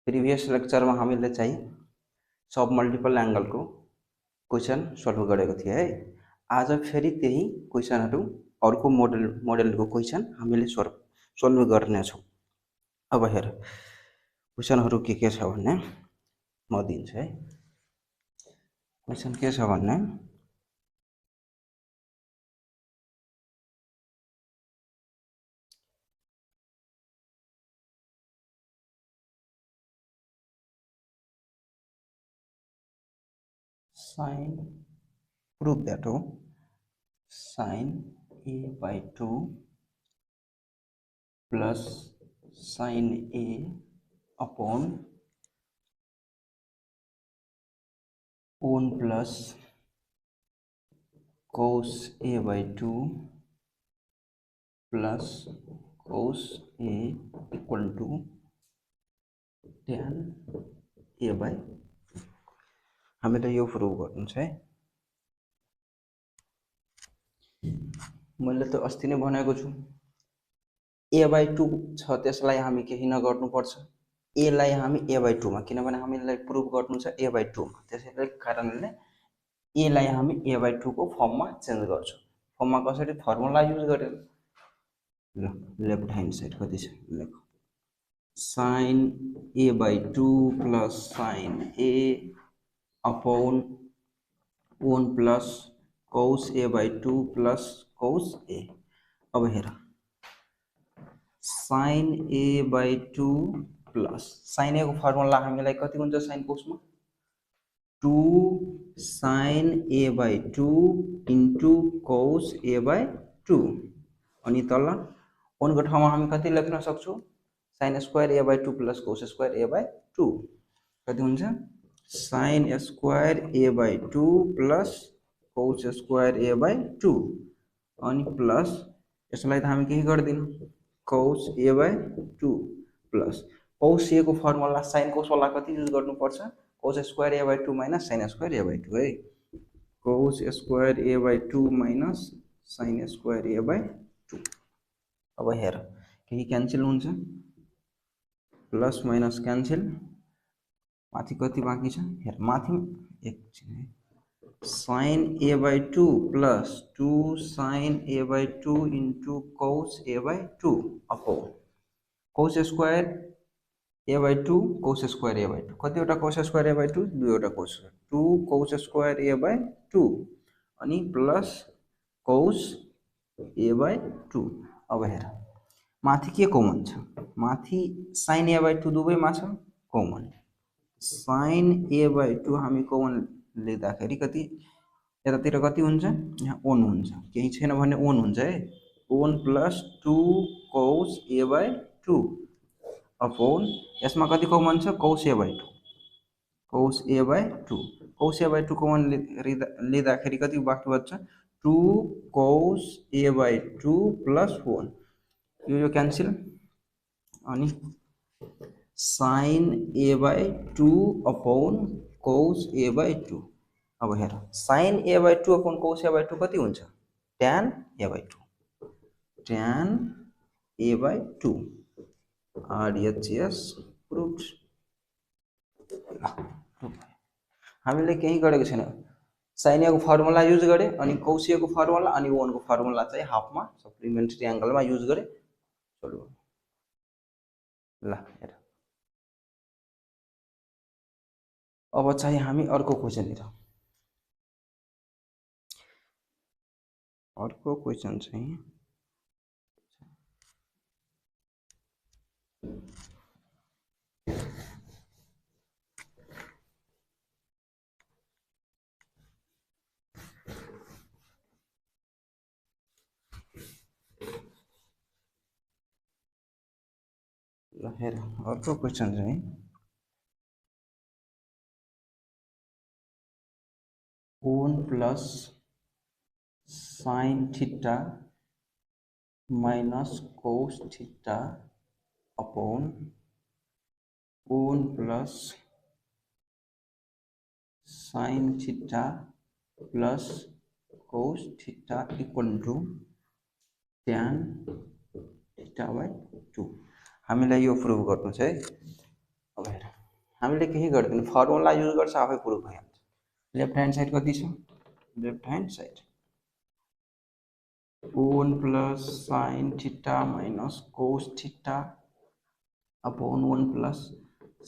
Previous लेक्चरमा हामीले चाहिँ सब multiple एङ्गलको question solve गरेको थिए है। आज फेरि त्यही क्वेसनहरू अर्को मोडलको क्वेसन हामीले सल्भ गर्नेछौँ। अब हेर क्वेसनहरू के छ भन्ने म दिन्छु है। क्वेसन के छ भन्ने sin prove that sin a/2 plus sin a upon 1 plus cos a/2 plus cos a equal to tan a/2 हामीले यो प्रुभ गर्नु छ है। मैले त अस्ति नै भनेको छु a/2 छ त्यसलाई हामी केही नगर्नुपर्छ, a लाई हामी a/2 मा, किनभने हामीलाई प्रुभ गर्नु छ a/2 मा, त्यसैले कारणले a लाई हामी a/2 को फर्ममा चेन्ज गर्छौँ। फर्ममा कसरी? फर्मुला युज गरेर। ल लेफ्ट ह्यान्ड साइड कति छ लेख, sin a/2 plus sin a upon 1 plus cos a/2 plus cos a। अब हेर sin a/2 plus sin a को फर्मुला हामीलाई कति हुन्छ sin cos मा 2 sin a/2 into cos a/2 अनि तल 1 को ठाउँमा हामी कति लेख्न सक्छौँ sin square a/2 plus cos square a/2 कति हुन्छ sin square a/2 plus cos square a/2 अनि प्लस यसलाई त हामी के गर्दिन cos a/2 plus cos a को फर्मुला sin cos वाला कति युज गर्नुपर्छ cos square a/2 minus sin square a/2 है। cos square a/2 minus sin square a/2। अब हेर केही क्यान्सल हुन्छ, प्लस माइनस क्यान्सल, माथि कति बाँकी छ हेर, माथि एकछिन है, sin a/2 plus 2 sin a/2 into cos a/2 upon cos square a/2 cos square a/2 कतिवटा cos square a/2 दुईवटा cos 2 cos square a/2 अनि प्लस cos a/2। अब हेर माथि के कमन छ, माथि sin a/2 दुवैमा छ कमन, sin a/2 हामी कमन लिँदाखेरि कति यतातिर कति हुन्छ यहाँ 1 हुन्छ, केही छैन भने 1 हुन्छ है, 1 plus 2 cos a/2 अपॉन यसमा कति कमन छ cos a/2 cos a/2 cos a/2 common लिँदाखेरि कति बाँकी बच्छ 2 cos a/2 plus 1 यो क्यान्सल अनि sin a/2 upon cos a/2। अब हेर sin a/2 upon cos a/2 कति हुन्छ tan a/2 tan a/2 RHS प्रुभड। हामीले केही गरेको छैन, sin a को फर्मुला युज गरे अनि cos a को फर्मुला अनि 1 को फर्मुला चाहिँ हाफमा सप्लिमेन्ट्री एंगलमा युज गरे सल्भ। ल हेर अब चाहिँ हामी अर्को क्वेसन हेरौँ। अर्को क्वेसन चाहिँ ल हेर अर्को क्वेसन चाहिँ 1 plus sin theta minus cos theta upon 1 plus sin theta plus cos theta equal to tan theta/2 हामीलाई यो प्रुभ गर्नु छ है। अब हेर हामीले केही गर्दैन फर्मुला युज गर्छ आफै प्रुफ भइहाल्छ लेफ्ट ह्यान्ड साइड कति छ left hand side 1 plus sin theta minus cos theta upon 1 plus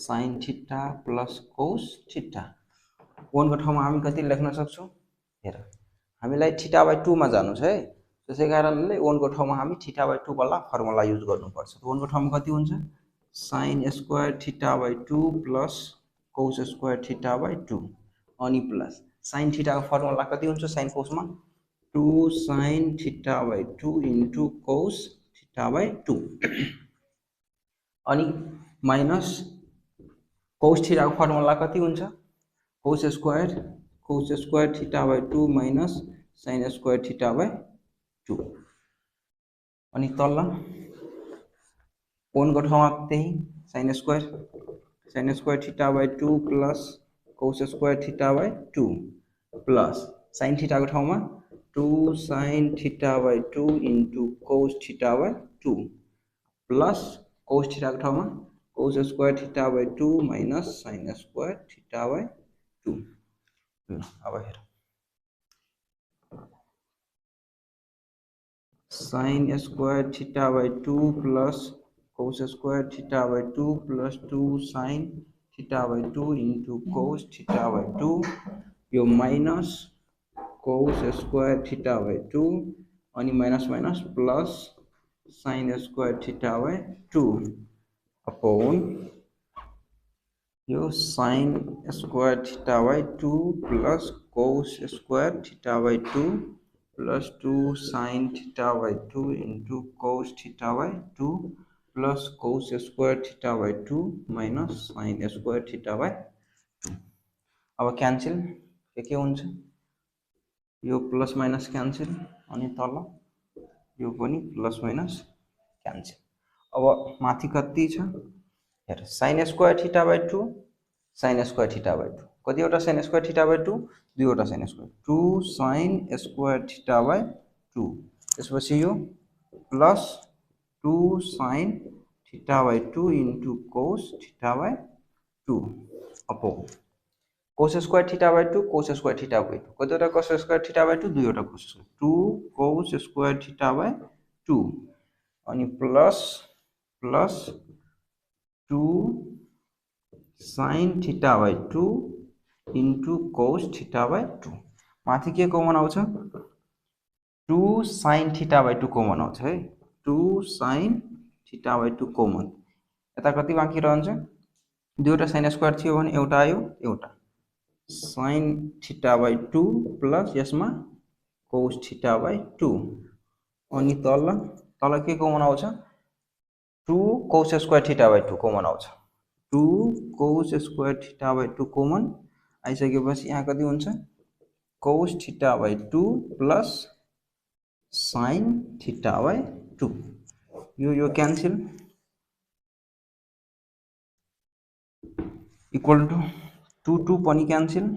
sin theta plus cos theta 1 को ठाउँमा हामी कति लेख्न सक्छौं हेर हामीलाई थीटा बाइ 2 मा जानु छ है त्यसै कारणले 1 को ठाउँमा हामी थीटा बाइ 2 वाला फर्मुला युज गर्नुपर्छ 1 को ठाउँमा कति हुन्छ sin square theta by 2 plus cos square theta by 2 अनि प्लस sin थीटा को फर्मुला कति हुन्छ sin cos मा 2 sin theta by 2 into cos theta by 2 अनि माइनस cos theta को फर्मुला कति हुन्छ cos square theta by 2 minus sin square theta by 2 अनि तल 1 को ठाउँमा त्यही sin square theta by 2 plus cos square theta by 2 plus sin theta को ठाउँमा 2 sin theta by 2 into cos theta by 2 plus cos theta को ठाउँमा cos square theta by 2 minus sin square theta by 2 अब हेर sin square theta by 2 plus cos square theta by 2 plus 2 sin theta by 2 into cos theta by 2 यो minus cos square theta by 2 अनि minus minus plus sin square theta by 2 upon यो sin square theta by 2 plus cos square theta by 2 plus 2 sin theta by 2 into cos theta by 2 plus cos square theta by 2 minus sin square theta by 2 अब cancel के हुन्छ यो plus minus cancel अनि तल यो पनि plus minus cancel अब माथि कति छ हेर sin square theta by 2 sin square theta by 2 कतिवटा sin स्क्वायर थीटा बाइ 2 दुईवटा sin square 2 sin square theta by 2 त्यसपछि यो plus 2 sin theta by 2 into cos theta by 2 upon cos square theta by 2 cos square theta by 2 कतिवटा cos square theta by 2 दुईवटा cos 2 cos square theta by 2 अनि plus 2 sin theta by 2 into cos theta by 2 माथि के common आउँछ 2 sin theta by 2 common आउँछ है 2 sin theta by 2 common यता कति बाँकी रहन्छ दुईवटा sin स्क्वायर थियो भने एउटा आयो एउटा sin theta by 2 plus यसमा cos theta by 2 अनि तल के कमन आउँछ 2 cos square theta by 2 common आउँछ 2 cos square theta by 2 common आइसकेपछि यहाँ कति हुन्छ cos theta by 2 plus sin theta by 2 यो क्यान्सल इक्वल टु 2 2 पनि क्यान्सल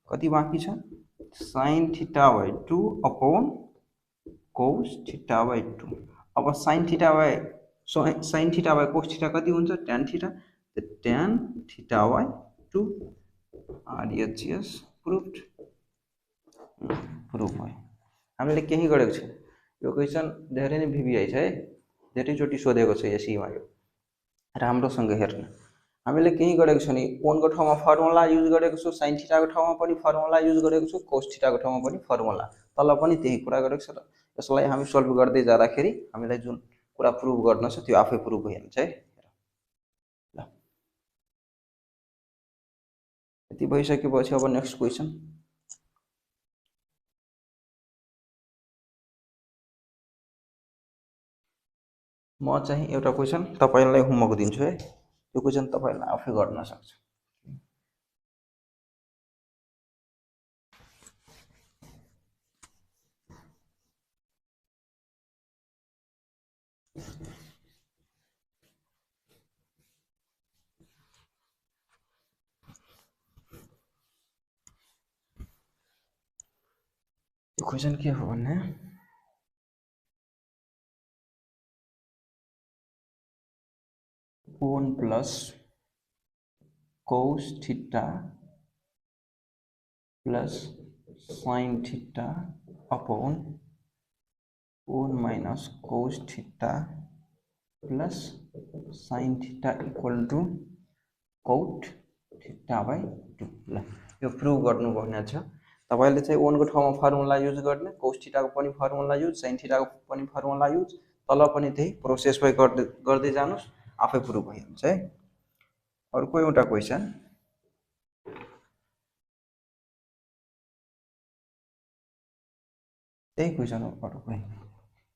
कति बाँकी छ sin theta by 2 upon cos theta by 2 अब sin theta by cos theta कति हुन्छ tan theta tan theta by 2 RHS proved proof भयो हामीले केही गरेको छ यो क्वेशन धेरै नै भिभिआई छ है धेरैचोटि सोधेको छ एसईमा यो राम्रोसँग हेर्नु हामीले केही गरेको छ नि 1 को ठाउँमा फर्मुला युज गरेको छु sin थीटा को ठाउँमा पनि फर्मुला युज गरेको छु cos थीटा को ठाउँमा पनि फर्मुला तल पनि त्यही कुरा गरेको छ र यसलाई हामी सल्भ गर्दै जाँदाखेरि हामीलाई जुन कुरा प्रुफ गर्न छ त्यो आफै प्रुफ भइहाल्छ है ल यति भइसकेपछि अब नेक्स्ट क्वेशन म चाहिँ एउटा क्वेशन तपाईलाई होमवर्क दिन्छु है त्यो क्वेशन तपाईले आफै गर्न सक्छ यो क्वेशन के हो भन्ने 1 plus cos theta plus sin theta upon 1 minus cos theta plus sin theta equal to cot theta by 2 ल यो प्रुभ गर्नु पर्ने छ तपाईले चाहिँ 1 को ठाउँमा फर्मुला युज गर्ने cos theta को पनि फर्मुला युज sin theta को पनि फर्मुला युज तल पनि त्यही प्रोसेस मै गर्दै जानुस् आफै प्रुभ भइहाल्छ है अर्को एउटा क्वेशन त्यही क्वेशन हो अर्को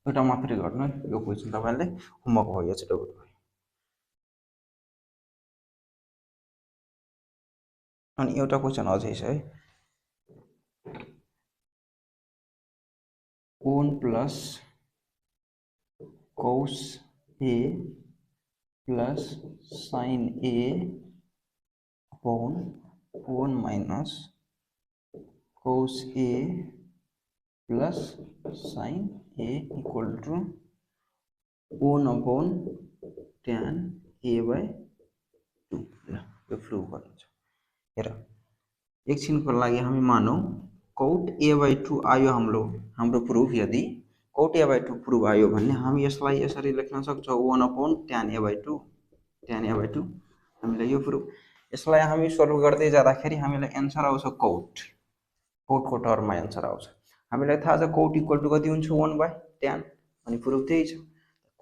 एउटा मात्रै गर्नु यो क्वेशन तपाईले होमवर्क हो यो चाहिँ डाउट भयो अनि एउटा क्वेशन अझै छ है 1 plus cos a plus sin a upon 1 minus cos a plus sin a equal to 1 upon tan a by 2 ल यो प्रुभ गर्नु छ हेर एकछिनको लागि हामी मानौं cot a by 2 आयो हाम्रो प्रुफ यदि cot a by 2 प्रुफ आयो भने हामी यसलाई यसरी लेख्न सक्छौं 1 upon tan a by 2 हामीलाई यो प्रुफ यसलाई हामी सोल्भ गर्दै जाँदाखेरि हामीलाई आन्सर आउँछ cot को टर्ममा आन्सर आउँछ हामीलाई थाहा छ cot इक्वल टु कति हुन्छ 1 by tan अनि प्रुफ त्यही छ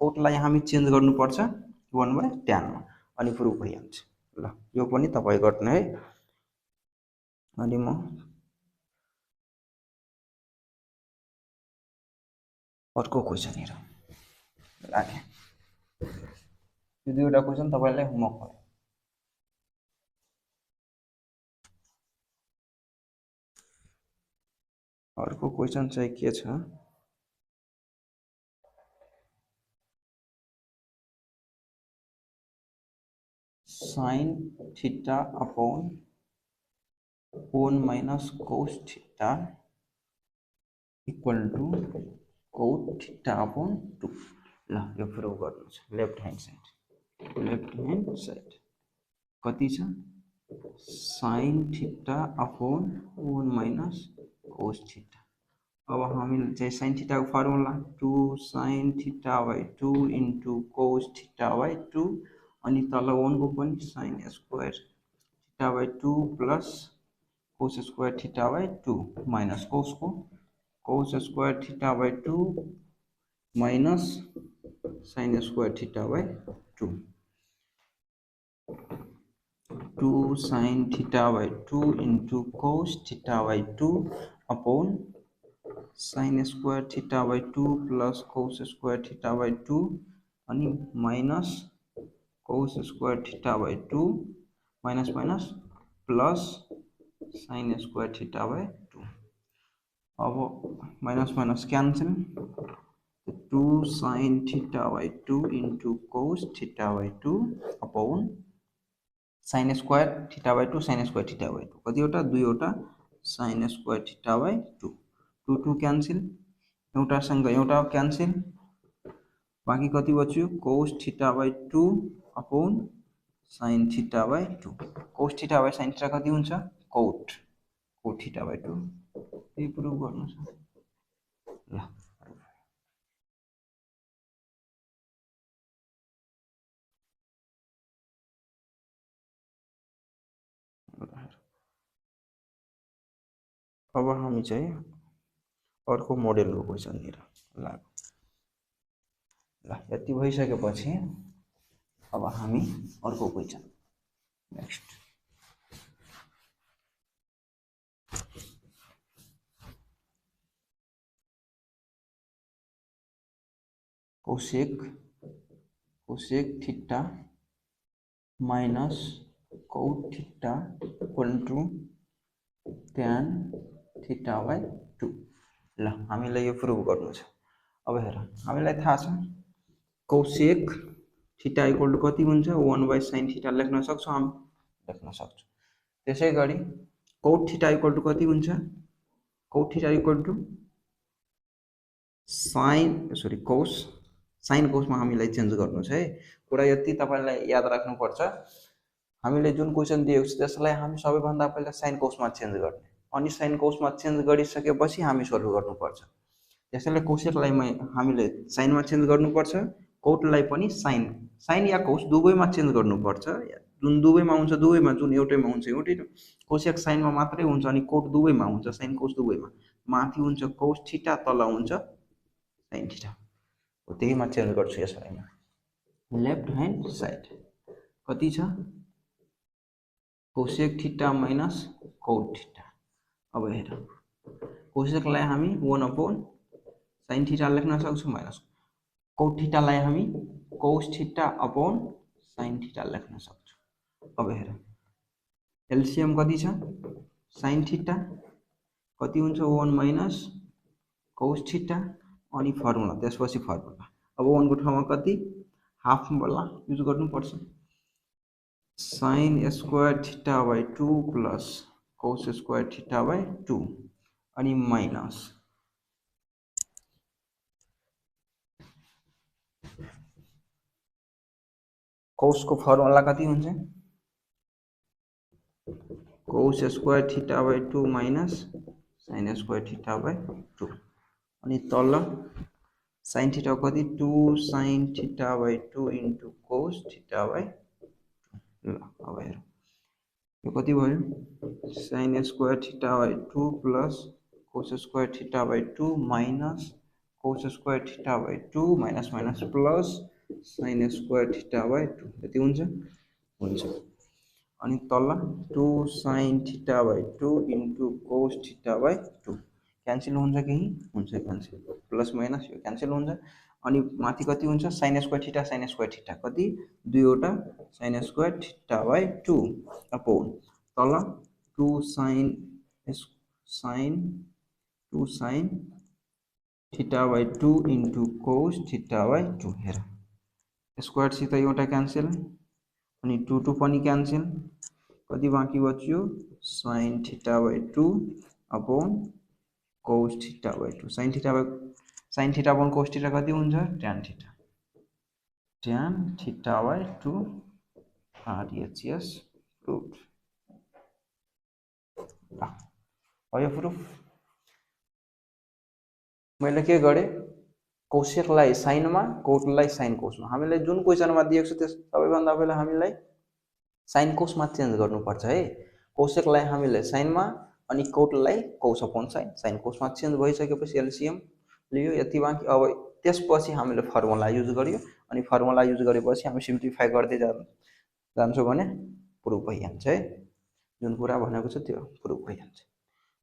cot लाई हामी चेन्ज गर्नुपर्छ 1 by tan मा अनि प्रुफ भइहाल्छ ल यो पनि तपाई गर्नु है अनि म अर्को क्वेशन हेरौं लागे यो दुईवटा क्वेशन तपाईलाई होमवर्क हो अर्को क्वेशन चाहिँ के छ sin theta upon 1 minus cos theta equal to cot theta upon 2 ल यो प्रुभ गर्नु छ लेफ्ट ह्यान्ड साइड कति छ sin theta upon 1 minus cos theta अब हामीले चाहिँ sin theta को formula 2 sin theta by 2 into cos theta by 2 अनि तल 1 को पनि sin square theta by 2 plus cos square theta by 2 minus cos square theta by 2 minus sin square theta by 2 2 sin theta by 2 into cos theta by 2 upon sin square theta by 2 plus cos square theta by 2 अनि minus cos square theta by 2 minus plus sin square theta by 2 अब minus cancel 2 sin theta by 2 into cos theta by 2 upon sin square theta by 2 sin square theta by 2 कतिवटा दुईवटा sin square theta by 2 2 cancel एउटा सँग एउटा cancel बाकी कति बच्यो cos theta by 2 upon sin theta by 2 cos theta by sin theta कति हुन्छ cot theta by 2 यही प्रुभ गर्नु छ ल अब हामी चाहिँ अर्को मोडेलको क्वेशन लिएर लाग्यौं ल यति भइसकेपछि अब हामी अर्को question next cosec theta minus cot theta equal to tan theta by 2 ल हामीलाई यो प्रुभ गर्नु छ अब हेर हामीलाई थाहा छ cosec theta equal to कति हुन्छ 1 by sin theta लेख्न सक्छौं हामी लेख्न सक्छौं त्यसैगरी cot theta equal to कति हुन्छ cot theta equal to sin cos मा हामीलाई चेन्ज गर्नु छ है कुरा यति तपाईलाई याद राख्नु पर्छ हामीले जुन क्वेसन दिएको छ त्यसलाई हामी सबैभन्दा पहिला साइन कोसमा चेन्ज गर्ने, अनि साइन कोसमा चेन्ज गरिसकेपछि हामी सोल्भ गर्नुपर्छ। त्यसैले कोसेकलाई हामीले साइनमा चेन्ज गर्नुपर्छ, कोटलाई पनि साइन या कोस दुवैमा चेन्ज गर्नुपर्छ। जुन दुवैमा हुन्छ दुवैमा, जुन एउटैमा हुन्छ एउटै। कोसेक साइनमा मात्रै हुन्छ अनि कोट दुवैमा हुन्छ, साइन कोस दुवैमा। माथि हुन्छ कोस थीटा, तल हुन्छ साइन थीटा। त्यहीमा चेन्ज गर्छु यसलाई म। लेफ्ट ह्यान्ड साइड कति छ? Cosec theta minus cot theta. अब हेर, कोसेकलाई हामी 1/sin थीटा लेख्न सक्छौँ, माइनस कोट थीटालाई हामी cos theta upon sin theta लेख्न सक्छौँ। अब हेर, एलसीएम कति छ? sin थीटा कति हुन्छ? 1 - कोस थीटा, अनि फर्मुला त्यसपछि फर्मुला। अब 1 को ठाउँमा कति? हाफ वाला युज गर्नुपर्छ। sin square theta by 2 plus cos square theta by 2 अनि माइनस कोस को फर्मुला कति हुन्छ? Cos square theta by 2 minus sin square theta by 2 अनि तल sin थीटा कति? 2 sin theta by 2 into cos theta by 2। ल अब हेर, यो कति भयो? sin square theta by 2 plus cos square theta by 2 minus cos square theta by 2 minus minus plus sin square theta by 2 यति हुन्छ। अनि तल 2 sin theta by 2 into cos theta by 2 cancel हुन्छ कि? हुन्छ, क्यान्सल। प्लस माइनस यो cancel हुन्छ। अनि माथि कति हुन्छ? sin स्क्वायर थीटा कति? 2वटा sin square theta by 2 upon तल 2 sin theta by 2 into cos theta by 2। हेर, स्क्वायर सित एउटा क्यान्सल अनि 2 पनि क्यान्सल। कति बाँकी बच्यो? sin theta by 2 upon cos theta by 2। sin theta upon cos theta कति हुन्छ? tan theta by 2 RHS proof. भयो प्रुफ। मैले के गरेँ? कोसेकलाई साइनमा, कोटलाई साइन कोसमा। हामीले जुन क्वेसनमा दिएको छ त्यस सबैभन्दा पहिला हामीलाई साइन कोसमा चेन्ज गर्नुपर्छ है। कोसेकलाई हामीले साइनमा अनि कोटलाई कोस अपॉन साइन कोसमा चेन्ज भइसकेपछि एलसीएम लियो, यति बाँकी। अब त्यसपछि हामीले फर्मुला युज गर्यो, अनि फर्मुला युज गरेपछि हामी सिम्प्लिफाई गर्दै जान्छौँ भने प्रुफ भइहाल्छ है। जुन कुरा भनेको छ त्यो प्रुफ भइहाल्छ।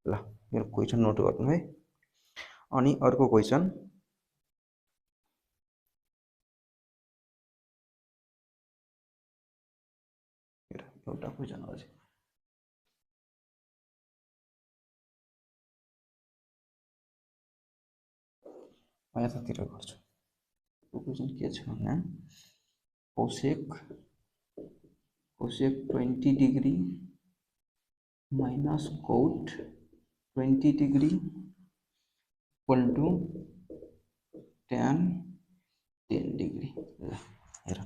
ल, यो क्वेसन नोट गर्नु है। अनि अर्को क्वेसन, एउटा क्वेसन अझै म यतातिर गर्छु। क्वेसन के छ भने cosec 20 degree minus cot 20 degree equal to tan 10 degree. हेर,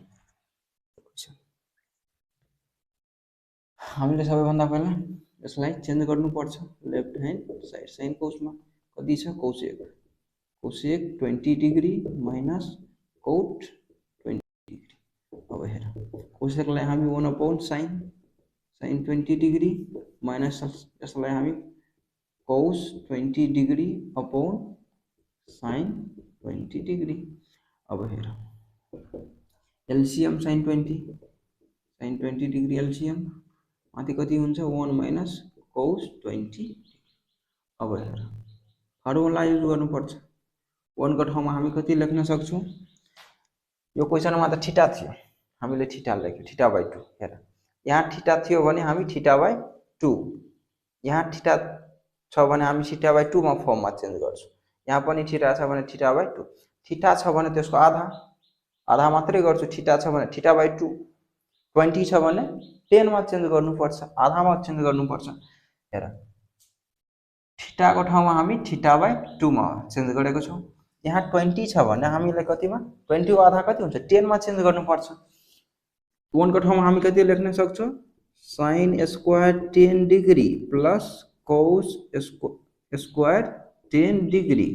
हामीले सबैभन्दा पहिला यसलाई चेन्ज गर्नुपर्छ लेफ्ट ह्यान्ड साइड। साइन कोसमा कति छ? Cosec 20 degree minus cot 20 degree. अब हेर, कोसेकलाई हामी 1/sin 20 डिग्री माइनस यसलाई हामी कोस 20 डिग्री अपॉन sin 20 डिग्री। अब हेर, एलसीएम sin 20 डिग्री एलसीएम माथि कति हुन्छ? 1 - कोस 20। अब हेर, फर्मुला युज गर्नुपर्छ। 1 को ठाउँमा हामी कति लेख्न सक्छौँ? यो क्वेसनमा त थीटा थियो, हामीले थीटा लेख्यो, थीटा बाई 2। हेर, यहाँ थीटा थियो भने हामी थीटा बाई 2, यहाँ थीटा छ भने हामी थीटा बाई 2 मा फर्ममा चेन्ज गर्छौँ। यहाँ पनि थीटा छ भने थीटा बाई 2, थीटा छ भने त्यसको आधा मात्रै गर्छु। थीटा छ भने थीटा बाई 2, 20 छ भने 10 मा चेन्ज गर्नुपर्छ, आधामा चेन्ज गर्नुपर्छ। हेर, थीटाको ठाउँमा हामी थीटा बाई 2 मा चेन्ज गरेको छौँ। यहाँ 20 छ भने हामीलाई कतिमा? 20 को आधा कति हुन्छ? 10 मा चेन्ज गर्नुपर्छ। 1 को ठाउँमा हामी कति लेख्न सक्छौँ? Sign square 10 degree plus cos square 10 degree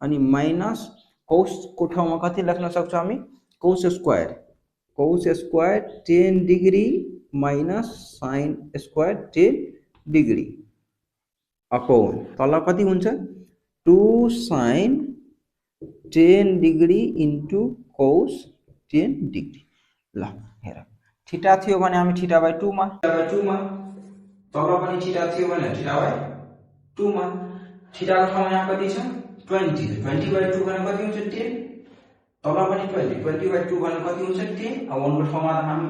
अनि माइनस कोसको ठाउँमा कति लेख्न सक्छौँ हामी cos square 10 degree minus sign square 10 degree upon तल कति हुन्छ 2 साइन 10 डिग्री इन्टु कोस 10 डिग्री ल हेर थीटा थियो भने हामी थीटा बाइ 2 मा तल पनि थीटा थियो भने थीटा बाइ 2 मा थीटाको ठाउँमा यहाँ कति छ 20 20 बाइ 2 भने कति हुन्छ 10 तल पनि 20 20 बाइ 2 भने कति हुन्छ 10 अब 1 को ठाउँमा त हामी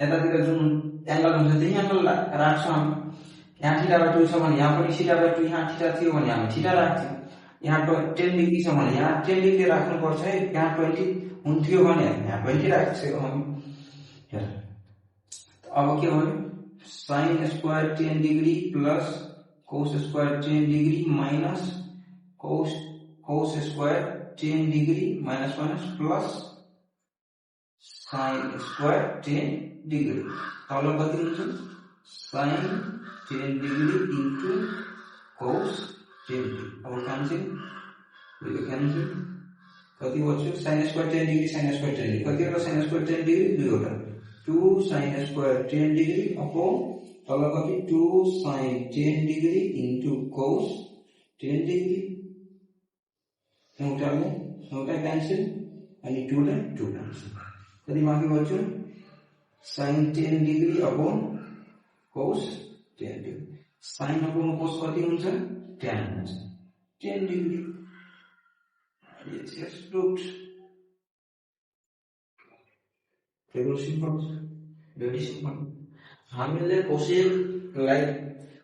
यतातिर जुन एंगल हुन्छ त्यही एंगल राख्छौँ हामी यहाँ थीटा बाइ 2 छ भने यहाँ पनि थीटा बाइ 2 यहाँ थीटा थियो भने हामी थीटा राख्छौँ यहाँ 10 डिग्री छ भने यहाँ 10 डिग्री राख्नु पर्छ है यहाँ 20 हुन्थ्यो भने यहाँ 20 राख्छौँ हामी हेर अब के भयो sign square 10 degree plus cos square 10 degree minus cos square 10 degree minus plus sign square 10 degree तल कति हुन्छ साइन 10 डिग्री इन्टु कोस 10 डिग्री अब क्यान्सल कति बच्यो sine square 10 degree sine square 10 degree कतिवटा साइन स्क्वायर 10 डिग्री दुईवटा 2 साइन स्क्वायर 10 डिग्री अपॉन तल कति 2 साइन 10 डिग्री इन्टु कोस 10 डिग्री एउटा क्यान्सल अनि 2 लाई 2 क्यान्सल कति बाँकी बच्यो साइन 10 डिग्री अपॉन कोस 10 डिग्री साइन अपॉन कोस कति हुन्छ 10 हुन्छ 10 degree It's just root. Very simple. Very simple. हामीले कोसेलाई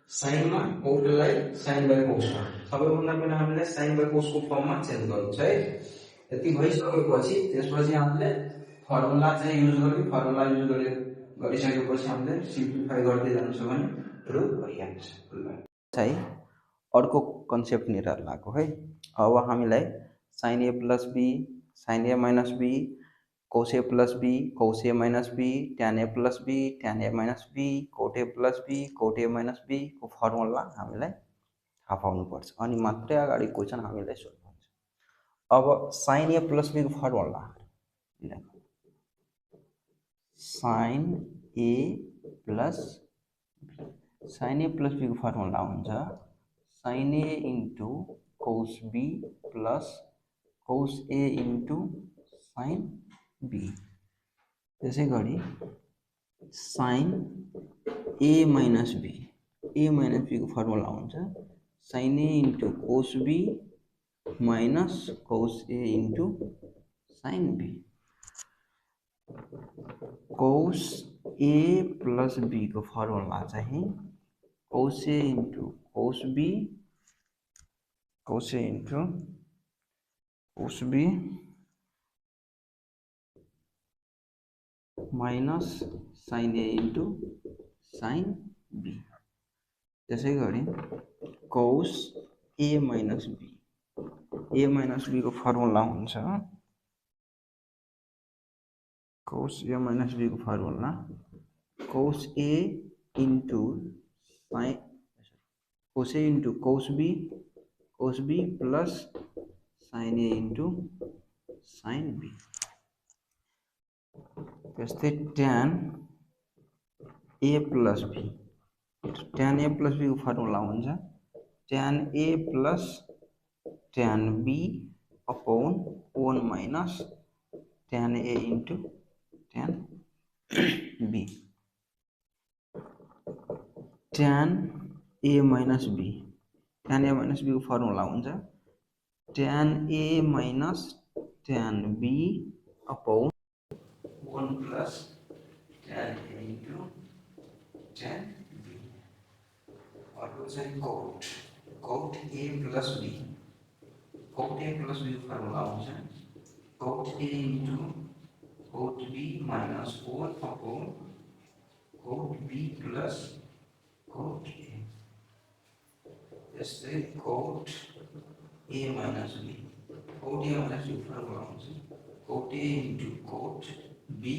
साइनमा कोसलाई साइन बाइ कोसमा सबैभन्दा पहिला हामीले साइन बाइ कोसको फर्ममा चेन्ज गर्नु छ है यति भइसकेपछि त्यसपछि हामीले फर्मुला चाहिँ युज गरिसकेपछि हामीले सिम्प्लिफाई गर्दै जान्छ भने रुट भइहाल्छ चाहिँ अर्को कन्सेप्ट लिएर लागु है अब हामीलाई sin a plus b sin a minus b cos a plus b cos a minus b tan a plus b tan a minus b cot a plus b cot a minus b को formula हामीलाई थाहा पाउनु पर्छ अनि मात्रै अगाडि question हामीलाई सोध्नु हुन्छ अब sin a plus b को formula sin a plus b को फर्मुला हुन्छ sin a into cos b plus cos a into sin b त्यसै गरी sin a minus b को फर्मुला हुन्छ sin a into cos b minus cos a into sin b cos a plus b को formula चाहिँ cos a into cos b cos a into cos b minus sin a into sin b त्यसै गरी cos a minus b को formula हुन्छ cos a minus b को formula cos a into cos b plus sin a into sin b त्यस्तै tan a plus b को formula हुन्छ tan a plus tan b upon 1 minus tan a into tan b tan a minus b को formula हुन्छ tan a minus tan b upon 1 plus tan a into tan b अर्को चाहिँ cot a plus b को formula हुन्छ cot a into cot b minus 4 upon cot b plus cot a त्यस्तै cot a minus b formula हुन्छ cot a into cot b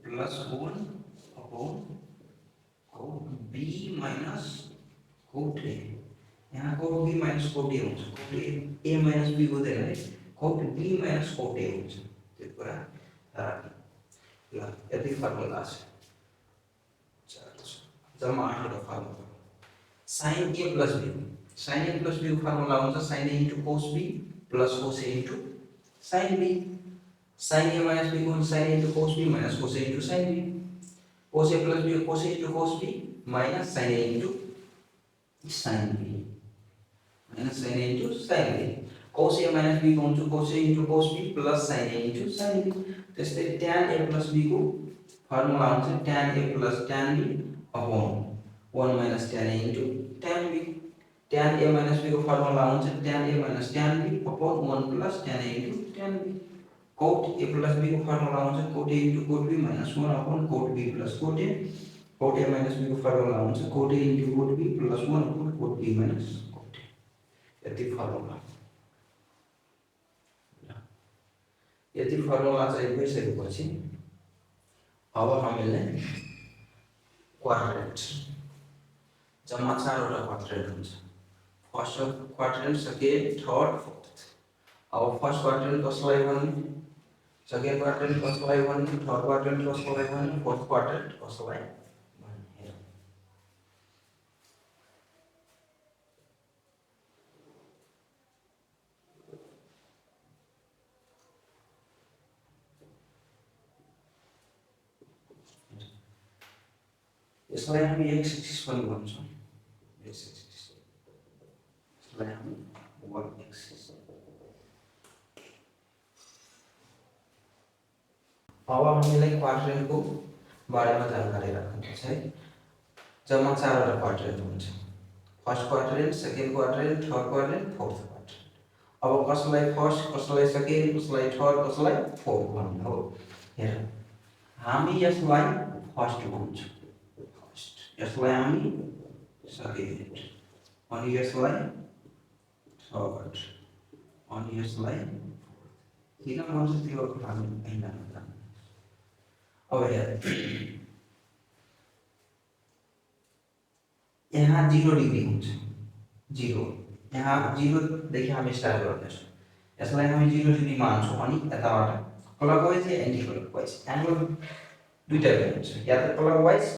plus 1 upon cot B minus cot A, यहाँ cot B minus cot A हुन्छ, cot A minus B हुँदैन है, cot B minus cot A हुन्छ, त्यो कुरा राख्नु ल। यति फर्मुला छ, जम्मा 8 वटा formula. sin a plus b, sin a plus b को फर्मुला हुन्छ sin a into cos b plus cos a into sin b, sin a minus b को हुन्छ sin a into cos b minus cos a into sin b, cos a plus b cos a into cos b minus sin a into sin b minus sin a into sin b, cos a minus b को हुन्छ cos a into cos b plus sin a into sin b। त्यस्तै tan a plus b को formula हुन्छ tan a plus tan b upon 1 minus tan a into tan b, tan a minus b को formula हुन्छ tan a minus tan b upon 1 plus tan a into tan b, cot a plus b को formula हुन्छ cot a into cot b minus 1 upon cot b plus cot a, cot a minus b को formula हुन्छ cot a into cot b plus 1 upon cot b minus cot a। यति formula, यति formula चाहिँ भइसकेपछि अब हामीले quadrant, जम्मा 4 वटा क्वाड्रेन्ट हुन्छ, first quadrant, second, third, fourth. अब फर्स्ट क्वाड्रेन्ट कसलाई भन्ने, सेकेन्ड क्वाड्रेन्ट कसलाई भन्ने, थर्ड क्वाड्रेन्ट कसलाई भन्ने, फोर्थ क्वाड्रेन्ट कसलाई भन्ने। यसलाई हामी एक्स एक्सिस पनि भन्छौँ, एक्स एक्सिस, यसलाई हामी वाई एक्सिस। अब हामीलाई क्वाड्रेन्टको बारेमा जानकारी राख्नुपर्छ है। जम्मा 4 वटा क्वाड्रेन्ट हुन्छ, first quadrant, second quadrant, third quadrant, fourth quadrant. अब कसलाई फर्स्ट, कसलाई सेकेन्ड, कसलाई थर्ड, कसलाई फोर्थ भन्ने हो। हेर, हामी यसलाई फर्स्ट भन्छौँ, यसलाई हामी सेकेन्ड, अनि यसलाई थर्ड, अनि यसलाई किन भन्छ त्यो हामी पहिला जान्नु। अब हेर, यहाँ 0 डिग्री हुन्छ, 0, यहाँ 0 देखि हामी स्टार्ट गर्दैछौँ, यसलाई हामी 0 डिग्री मान्छौँ, अनि यताबाट क्लकवाइज या एन्टी क्लकवाइज एंगल दुईटा हुन्छ, या त क्लकवाइज